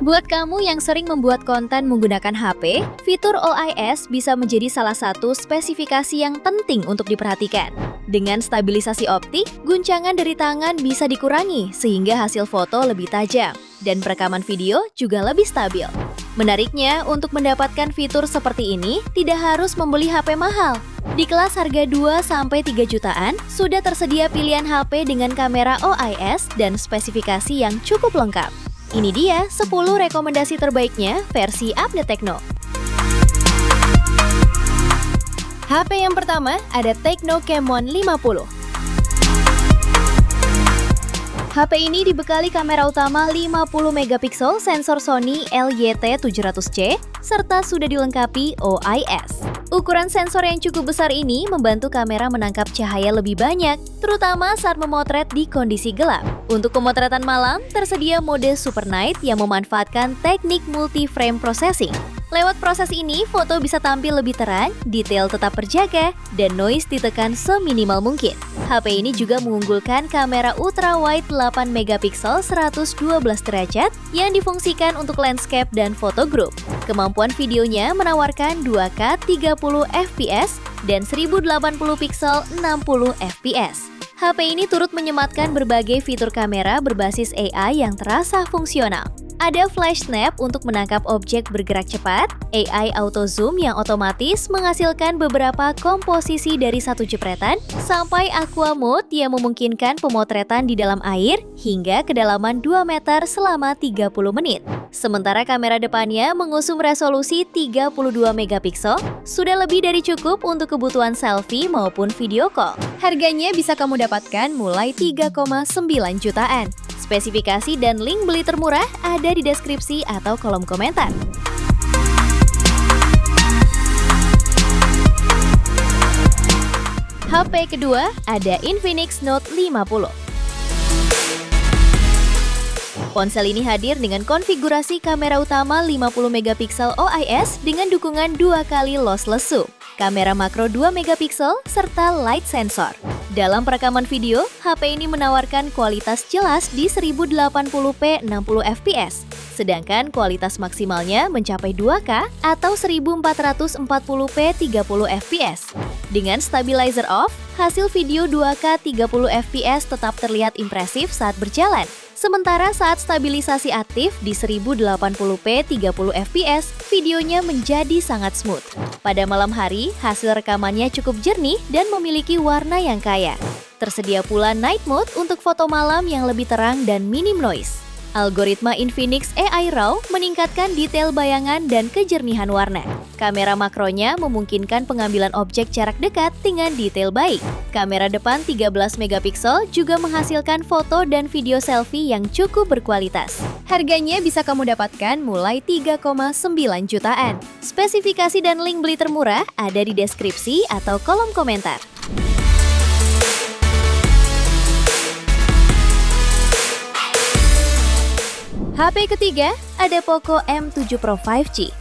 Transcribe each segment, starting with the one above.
Buat kamu yang sering membuat konten menggunakan HP, fitur OIS bisa menjadi salah satu spesifikasi yang penting untuk diperhatikan. Dengan stabilisasi optik, guncangan dari tangan bisa dikurangi sehingga hasil foto lebih tajam, dan perekaman video juga lebih stabil. Menariknya, untuk mendapatkan fitur seperti ini, tidak harus membeli HP mahal. Di kelas harga 2-3 jutaan, sudah tersedia pilihan HP dengan kamera OIS dan spesifikasi yang cukup lengkap. Ini dia 10 rekomendasi terbaiknya versi Update Tecno. HP yang pertama ada Tecno Camon 50. HP ini dibekali kamera utama 50 megapiksel, sensor Sony LYT700C, serta sudah dilengkapi OIS. Ukuran sensor yang cukup besar ini membantu kamera menangkap cahaya lebih banyak, terutama saat memotret di kondisi gelap. Untuk pemotretan malam, tersedia mode Super Night yang memanfaatkan teknik multi-frame processing. Lewat proses ini, foto bisa tampil lebih terang, detail tetap terjaga, dan noise ditekan seminimal mungkin. HP ini juga mengunggulkan kamera ultra-wide 8 megapiksel 112 derajat yang difungsikan untuk landscape dan foto group. Kemampuan videonya menawarkan 2K 30 fps dan 1080 piksel 60 fps. HP ini turut menyematkan berbagai fitur kamera berbasis AI yang terasa fungsional. Ada flash snap untuk menangkap objek bergerak cepat, AI auto zoom yang otomatis menghasilkan beberapa komposisi dari satu jepretan, sampai aqua mode yang memungkinkan pemotretan di dalam air hingga kedalaman 2 meter selama 30 menit. Sementara kamera depannya mengusung resolusi 32 megapiksel, sudah lebih dari cukup untuk kebutuhan selfie maupun video call. Harganya bisa kamu dapatkan mulai 3,9 jutaan. Spesifikasi dan link beli termurah ada di deskripsi atau kolom komentar. HP kedua ada Infinix Note 50. Ponsel ini hadir dengan konfigurasi kamera utama 50 megapiksel OIS dengan dukungan 2 kali lossless zoom, kamera makro 2 megapiksel, serta light sensor. Dalam perekaman video, HP ini menawarkan kualitas jelas di 1080p 60 fps, sedangkan kualitas maksimalnya mencapai 2K atau 1440p 30 fps. Dengan stabilizer off, hasil video 2K 30 fps tetap terlihat impresif saat berjalan. Sementara saat stabilisasi aktif di 1080p 30 fps, videonya menjadi sangat smooth. Pada malam hari, hasil rekamannya cukup jernih dan memiliki warna yang kaya. Tersedia pula night mode untuk foto malam yang lebih terang dan minim noise. Algoritma Infinix AI RAW meningkatkan detail bayangan dan kejernihan warna. Kamera makronya memungkinkan pengambilan objek jarak dekat dengan detail baik. Kamera depan 13 megapiksel juga menghasilkan foto dan video selfie yang cukup berkualitas. Harganya bisa kamu dapatkan mulai 3,9 jutaan. Spesifikasi dan link beli termurah ada di deskripsi atau kolom komentar. HP ketiga ada Poco M7 Pro 5G.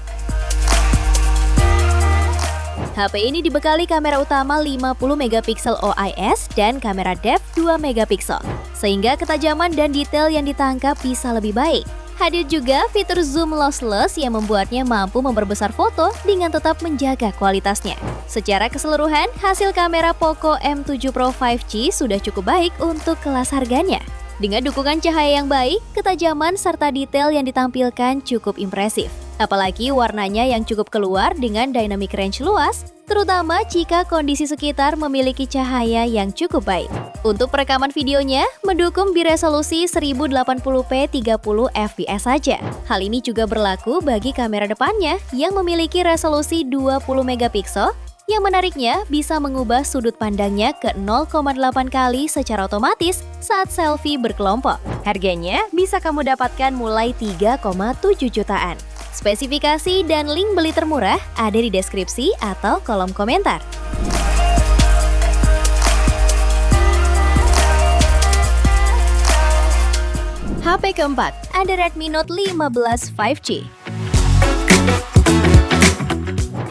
HP ini dibekali kamera utama 50 megapiksel OIS dan kamera depth 2 megapiksel, sehingga ketajaman dan detail yang ditangkap bisa lebih baik. Hadir juga fitur zoom lossless yang membuatnya mampu memperbesar foto dengan tetap menjaga kualitasnya. Secara keseluruhan, hasil kamera Poco M7 Pro 5G sudah cukup baik untuk kelas harganya. Dengan dukungan cahaya yang baik, ketajaman serta detail yang ditampilkan cukup impresif. Apalagi warnanya yang cukup keluar dengan dynamic range luas, terutama jika kondisi sekitar memiliki cahaya yang cukup baik. Untuk perekaman videonya, mendukung biresolusi 1080p 30 fps saja. Hal ini juga berlaku bagi kamera depannya yang memiliki resolusi 20 megapiksel, yang menariknya bisa mengubah sudut pandangnya ke 0,8 kali secara otomatis saat selfie berkelompok. Harganya bisa kamu dapatkan mulai 3,7 jutaan. Spesifikasi dan link beli termurah ada di deskripsi atau kolom komentar. HP keempat ada Redmi Note 15 5G.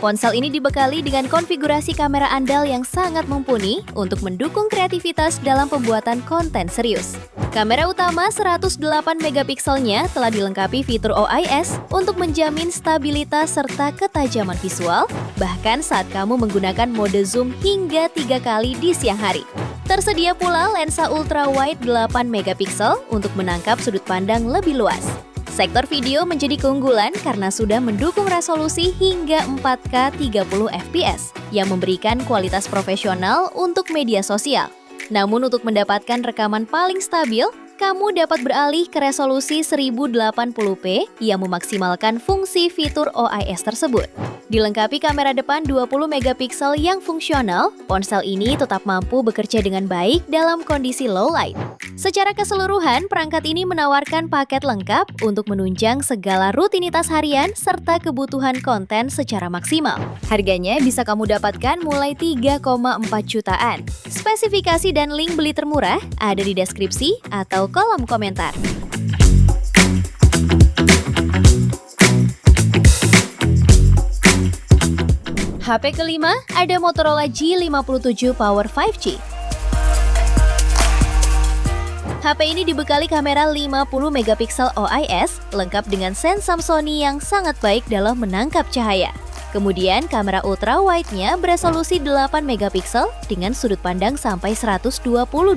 Ponsel ini dibekali dengan konfigurasi kamera andal yang sangat mumpuni untuk mendukung kreativitas dalam pembuatan konten serius. Kamera utama 108 megapikselnya telah dilengkapi fitur OIS untuk menjamin stabilitas serta ketajaman visual, bahkan saat kamu menggunakan mode zoom hingga 3 kali di siang hari. Tersedia pula lensa ultrawide 8 megapiksel untuk menangkap sudut pandang lebih luas. Sektor video menjadi keunggulan karena sudah mendukung resolusi hingga 4K 30 fps yang memberikan kualitas profesional untuk media sosial. Namun untuk mendapatkan rekaman paling stabil, kamu dapat beralih ke resolusi 1080p yang memaksimalkan fungsi fitur OIS tersebut. Dilengkapi kamera depan 20 megapiksel yang fungsional, ponsel ini tetap mampu bekerja dengan baik dalam kondisi low light. Secara keseluruhan, perangkat ini menawarkan paket lengkap untuk menunjang segala rutinitas harian serta kebutuhan konten secara maksimal. Harganya bisa kamu dapatkan mulai 3,4 jutaan. Spesifikasi dan link beli termurah ada di deskripsi atau kolom komentar. HP kelima ada Motorola G57 Power 5G. HP ini dibekali kamera 50 megapiksel OIS, lengkap dengan sensor Sony yang sangat baik dalam menangkap cahaya. Kemudian kamera ultrawide-nya beresolusi 8 megapiksel dengan sudut pandang sampai 120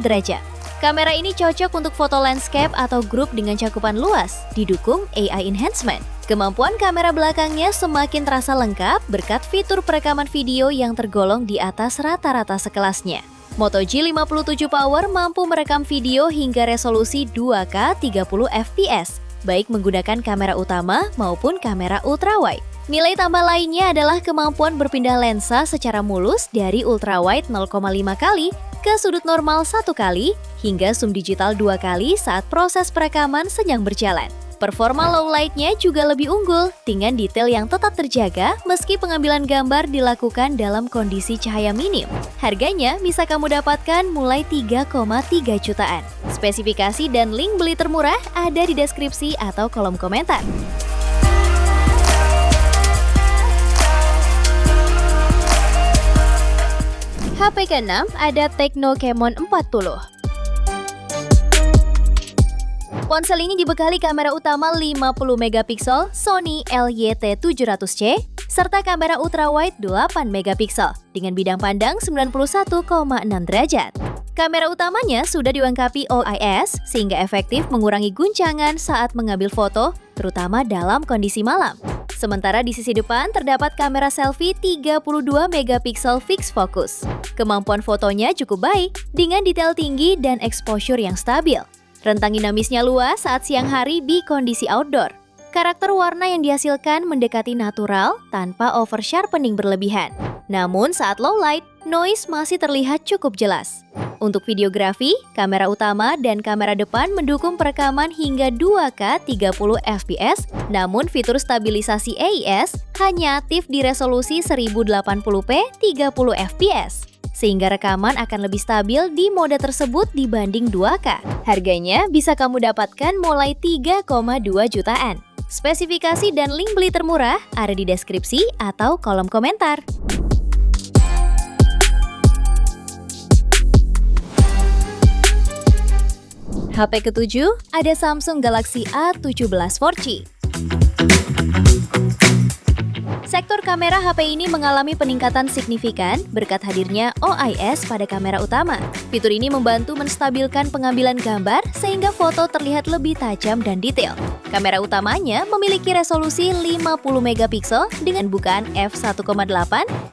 derajat. Kamera ini cocok untuk foto landscape atau grup dengan cakupan luas, didukung AI enhancement. Kemampuan kamera belakangnya semakin terasa lengkap berkat fitur perekaman video yang tergolong di atas rata-rata sekelasnya. Moto G57 Power mampu merekam video hingga resolusi 2K 30 fps, baik menggunakan kamera utama maupun kamera ultrawide. Nilai tambah lainnya adalah kemampuan berpindah lensa secara mulus dari ultrawide 0,5 kali ke sudut normal 1 kali hingga zoom digital 2 kali saat proses perekaman sedang berjalan. Performa low light-nya juga lebih unggul dengan detail yang tetap terjaga meski pengambilan gambar dilakukan dalam kondisi cahaya minim. Harganya bisa kamu dapatkan mulai 3,3 jutaan. Spesifikasi dan link beli termurah ada di deskripsi atau kolom komentar. HP ke-6 ada Tecno Camon 40. Ponsel ini dibekali kamera utama 50 megapiksel Sony LYT700C serta kamera ultrawide 8 megapiksel dengan bidang pandang 91,6 derajat. Kamera utamanya sudah dilengkapi OIS sehingga efektif mengurangi guncangan saat mengambil foto, terutama dalam kondisi malam. Sementara di sisi depan terdapat kamera selfie 32 megapiksel fixed focus. Kemampuan fotonya cukup baik dengan detail tinggi dan exposure yang stabil. Rentang dinamisnya luas saat siang hari di kondisi outdoor. Karakter warna yang dihasilkan mendekati natural tanpa over sharpening berlebihan. Namun saat low light, noise masih terlihat cukup jelas. Untuk videografi, kamera utama dan kamera depan mendukung perekaman hingga 2K 30 fps, namun fitur stabilisasi AIS hanya aktif di resolusi 1080p 30 fps. Sehingga rekaman akan lebih stabil di mode tersebut dibanding 2K. Harganya bisa kamu dapatkan mulai 3,2 jutaan. Spesifikasi dan link beli termurah ada di deskripsi atau kolom komentar. HP ke-7 ada Samsung Galaxy A17 4G. Sektor kamera HP ini mengalami peningkatan signifikan berkat hadirnya OIS pada kamera utama. Fitur ini membantu menstabilkan pengambilan gambar sehingga foto terlihat lebih tajam dan detail. Kamera utamanya memiliki resolusi 50 megapiksel dengan bukaan f1.8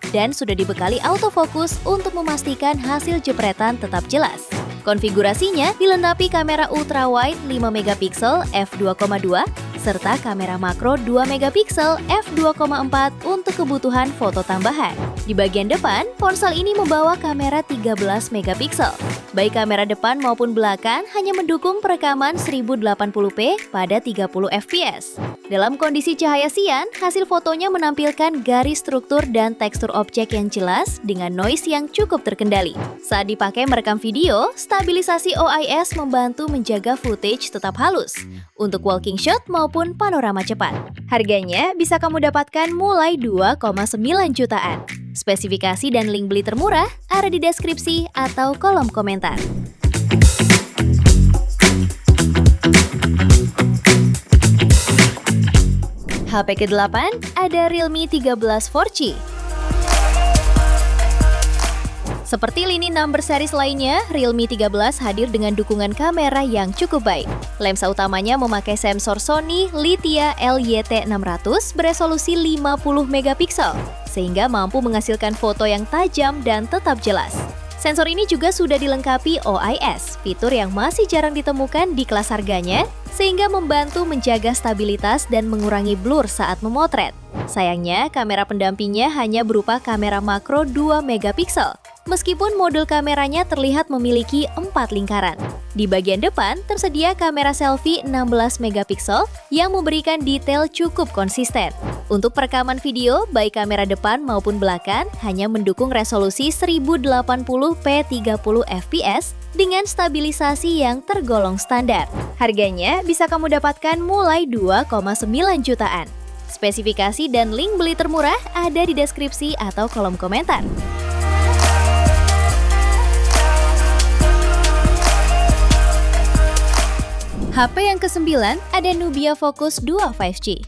dan sudah dibekali autofocus untuk memastikan hasil jepretan tetap jelas. Konfigurasinya dilengkapi kamera ultrawide 5 megapiksel f2.2 serta kamera makro 2 megapiksel f2.4 untuk kebutuhan foto tambahan. Di bagian depan, ponsel ini membawa kamera 13 megapiksel. Baik kamera depan maupun belakang hanya mendukung perekaman 1080p pada 30 fps. Dalam kondisi cahaya siang, hasil fotonya menampilkan garis struktur dan tekstur objek yang jelas dengan noise yang cukup terkendali. Saat dipakai merekam video, stabilisasi OIS membantu menjaga footage tetap halus untuk walking shot maupun panorama cepat. Harganya bisa kamu dapatkan mulai 2,9 jutaan. Spesifikasi dan link beli termurah ada di deskripsi atau kolom komentar. HP ke-8 ada Realme 13 4G. Seperti lini number series lainnya, Realme 13 hadir dengan dukungan kamera yang cukup baik. Lensa utamanya memakai sensor Sony Lithia LYT600 beresolusi 50 megapiksel, sehingga mampu menghasilkan foto yang tajam dan tetap jelas. Sensor ini juga sudah dilengkapi OIS, fitur yang masih jarang ditemukan di kelas harganya, sehingga membantu menjaga stabilitas dan mengurangi blur saat memotret. Sayangnya, kamera pendampingnya hanya berupa kamera makro 2 megapiksel, meskipun modul kameranya terlihat memiliki 4 lingkaran. Di bagian depan, tersedia kamera selfie 16 megapiksel yang memberikan detail cukup konsisten. Untuk perekaman video, baik kamera depan maupun belakang hanya mendukung resolusi 1080p 30 fps dengan stabilisasi yang tergolong standar. Harganya bisa kamu dapatkan mulai 2,9 jutaan. Spesifikasi dan link beli termurah ada di deskripsi atau kolom komentar. HP yang ke-9 ada Nubia Focus 2 5G.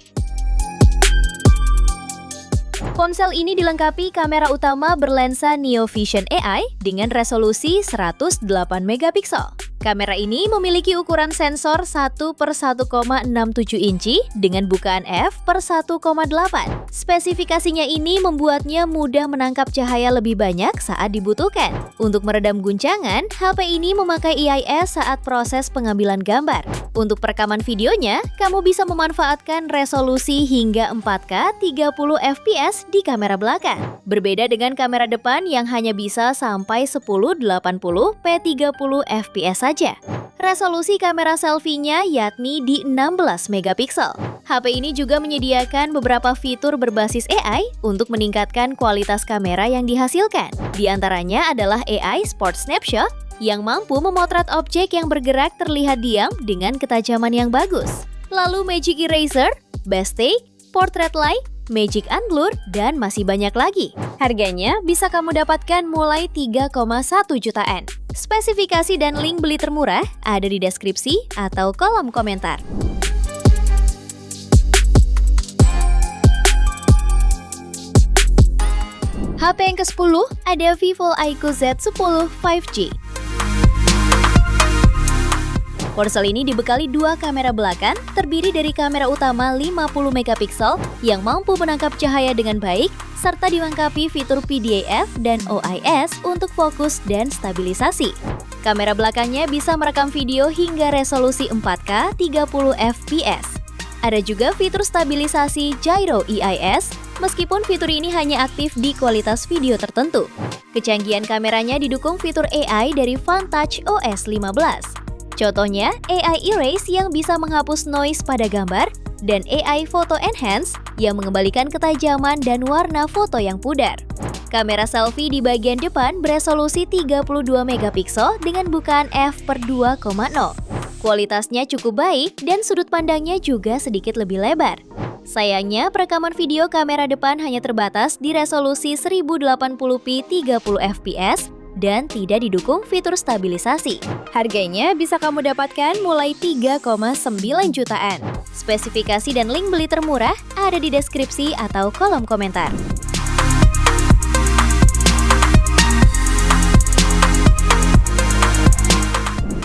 Ponsel ini dilengkapi kamera utama berlensa Neo Vision AI dengan resolusi 108 megapiksel. Kamera ini memiliki ukuran sensor 1/1,67 inci dengan bukaan f/1,8. Spesifikasinya ini membuatnya mudah menangkap cahaya lebih banyak saat dibutuhkan. Untuk meredam guncangan, HP ini memakai IIS saat proses pengambilan gambar. Untuk perekaman videonya, kamu bisa memanfaatkan resolusi hingga 4K 30 fps di kamera belakang. Berbeda dengan kamera depan yang hanya bisa sampai 1080p 30 fps saja. Resolusi kamera selfie-nya yakni di 16 megapiksel. HP ini juga menyediakan beberapa fitur berbasis AI untuk meningkatkan kualitas kamera yang dihasilkan. Di antaranya adalah AI Sport Snapshot yang mampu memotret objek yang bergerak terlihat diam dengan ketajaman yang bagus. Lalu Magic Eraser, Best Take, Portrait Light, Magic Unblur, dan masih banyak lagi. Harganya bisa kamu dapatkan mulai 3,1 jutaan. Spesifikasi dan link beli termurah ada di deskripsi atau kolom komentar. HP yang ke-10 ada Vivo iQOO Z10 5G. Ponsel ini dibekali dua kamera belakang, terdiri dari kamera utama 50 megapiksel yang mampu menangkap cahaya dengan baik, serta dilengkapi fitur PDAF dan OIS untuk fokus dan stabilisasi. Kamera belakangnya bisa merekam video hingga resolusi 4K 30 fps. Ada juga fitur stabilisasi Gyro EIS, meskipun fitur ini hanya aktif di kualitas video tertentu. Kecanggihan kameranya didukung fitur AI dari Vantage OS 15. Contohnya, AI Erase yang bisa menghapus noise pada gambar, dan AI Photo Enhance yang mengembalikan ketajaman dan warna foto yang pudar. Kamera selfie di bagian depan beresolusi 32 megapiksel dengan bukaan f/2,0. Kualitasnya cukup baik dan sudut pandangnya juga sedikit lebih lebar. Sayangnya, perekaman video kamera depan hanya terbatas di resolusi 1080p 30 fps dan tidak didukung fitur stabilisasi. Harganya bisa kamu dapatkan mulai 3,9 jutaan. Spesifikasi dan link beli termurah ada di deskripsi atau kolom komentar.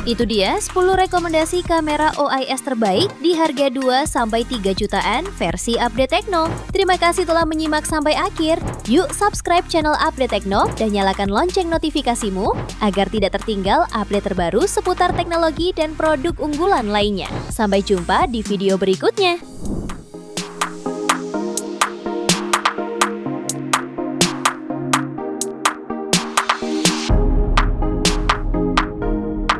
Itu dia 10 rekomendasi kamera OIS terbaik di harga 2-3 jutaan versi Update Tekno. Terima kasih telah menyimak sampai akhir. Yuk subscribe channel Update Tekno dan nyalakan lonceng notifikasimu agar tidak tertinggal update terbaru seputar teknologi dan produk unggulan lainnya. Sampai jumpa di video berikutnya.